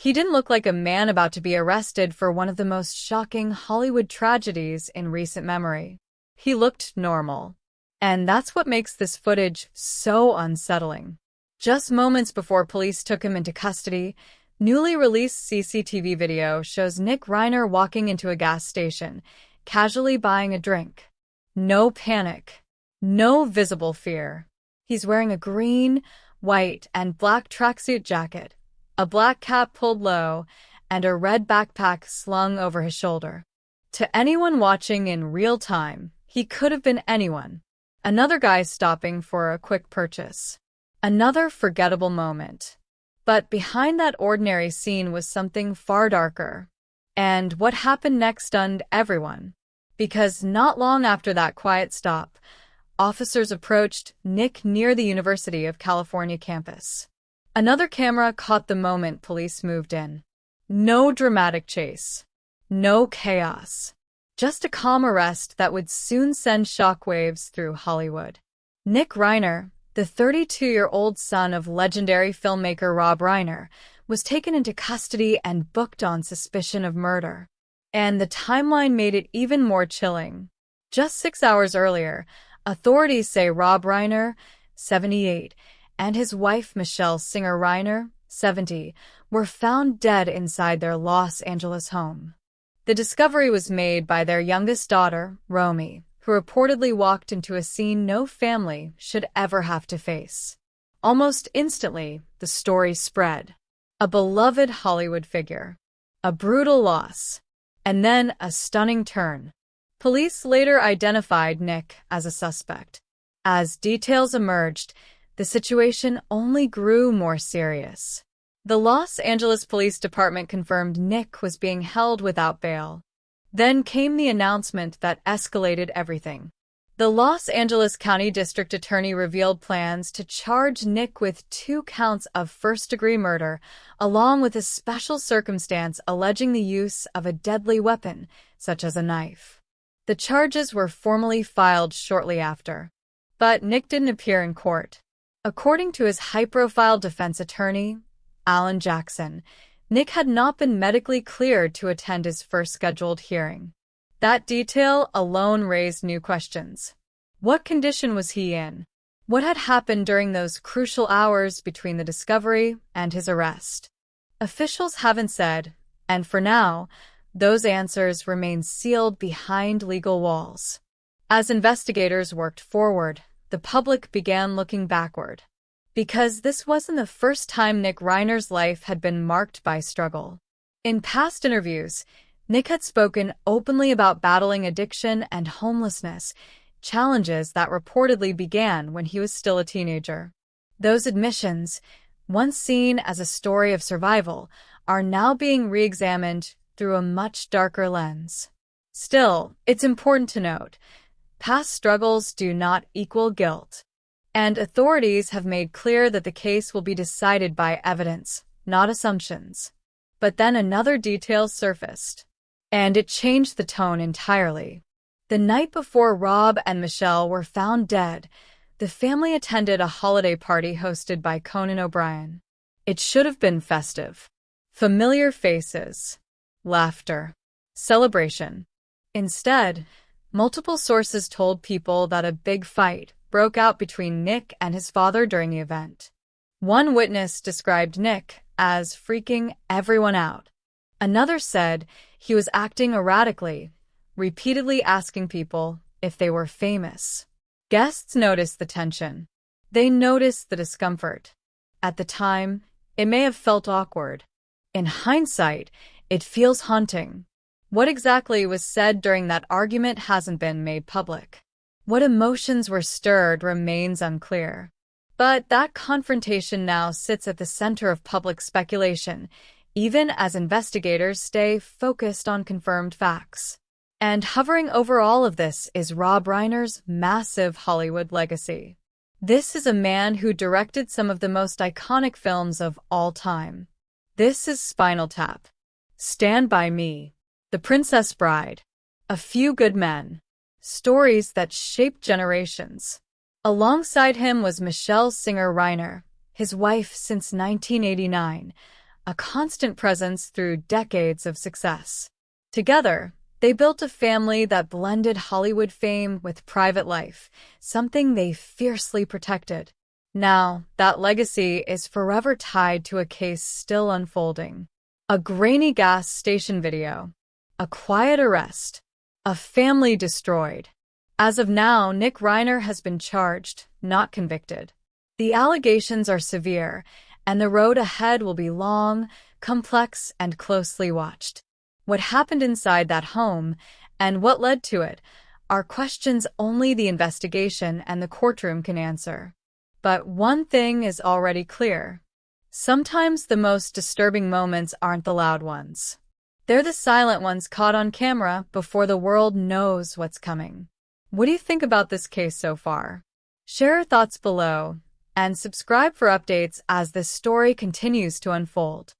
He didn't look like a man about to be arrested for one of the most shocking Hollywood tragedies in recent memory. He looked normal. And that's what makes this footage so unsettling. Just moments before police took him into custody, newly released CCTV video shows Nick Reiner walking into a gas station, casually buying a drink. No panic. No visible fear. He's wearing a green, white, and black tracksuit jacket, a black cap pulled low, and a red backpack slung over his shoulder. To anyone watching in real time, he could have been anyone. Another guy stopping for a quick purchase. Another forgettable moment. But behind that ordinary scene was something far darker. And what happened next stunned everyone. Because not long after that quiet stop, officers approached Nick near the University of California campus. Another camera caught the moment police moved in. No dramatic chase. No chaos. Just a calm arrest that would soon send shockwaves through Hollywood. Nick Reiner, the 32-year-old son of legendary filmmaker Rob Reiner, was taken into custody and booked on suspicion of murder. And the timeline made it even more chilling. Just 6 hours earlier, authorities say Rob Reiner, 78, and his wife Michelle Singer Reiner, 70, were found dead inside their Los Angeles home. The discovery was made by their youngest daughter, Romy, who reportedly walked into a scene no family should ever have to face. Almost instantly, the story spread. A beloved Hollywood figure. A brutal loss. And then a stunning turn. Police later identified Nick as a suspect. As details emerged, the situation only grew more serious. The Los Angeles Police Department confirmed Nick was being held without bail. Then came the announcement that escalated everything. The Los Angeles County District Attorney revealed plans to charge Nick with 2 counts of first-degree murder, along with a special circumstance alleging the use of a deadly weapon, such as a knife. The charges were formally filed shortly after. But Nick didn't appear in court. According to his high-profile defense attorney, Alan Jackson, Nick had not been medically cleared to attend his first scheduled hearing. That detail alone raised new questions. What condition was he in? What had happened during those crucial hours between the discovery and his arrest? Officials haven't said, and for now, those answers remain sealed behind legal walls. As investigators worked forward, the public began looking backward. Because this wasn't the first time Nick Reiner's life had been marked by struggle. In past interviews, Nick had spoken openly about battling addiction and homelessness, challenges that reportedly began when he was still a teenager. Those admissions, once seen as a story of survival, are now being re-examined through a much darker lens. Still, it's important to note, past struggles do not equal guilt. And authorities have made clear that the case will be decided by evidence, not assumptions. But then another detail surfaced. And it changed the tone entirely. The night before Rob and Michelle were found dead, the family attended a holiday party hosted by Conan O'Brien. It should have been festive. Familiar faces. Laughter. Celebration. Instead, multiple sources told people that a big fight broke out between Nick and his father during the event. One witness described Nick as freaking everyone out. Another said he was acting erratically, repeatedly asking people if they were famous. Guests noticed the tension. They noticed the discomfort. At the time, it may have felt awkward. In hindsight, it feels haunting. What exactly was said during that argument hasn't been made public. What emotions were stirred remains unclear. But that confrontation now sits at the center of public speculation, even as investigators stay focused on confirmed facts. And hovering over all of this is Rob Reiner's massive Hollywood legacy. This is a man who directed some of the most iconic films of all time. This is Spinal Tap, Stand By Me, The Princess Bride, A Few Good Men. Stories that shaped generations. Alongside him was Michelle Singer Reiner, his wife since 1989, a constant presence through decades of success. Together, they built a family that blended Hollywood fame with private life, something they fiercely protected. Now, that legacy is forever tied to a case still unfolding. A grainy gas station video. A quiet arrest. A family destroyed. As of now, Nick Reiner has been charged, not convicted. The allegations are severe, and the road ahead will be long, complex, and closely watched. What happened inside that home, and what led to it, are questions only the investigation and the courtroom can answer. But one thing is already clear. Sometimes the most disturbing moments aren't the loud ones. They're the silent ones caught on camera before the world knows what's coming. What do you think about this case so far? Share your thoughts below, and subscribe for updates as this story continues to unfold.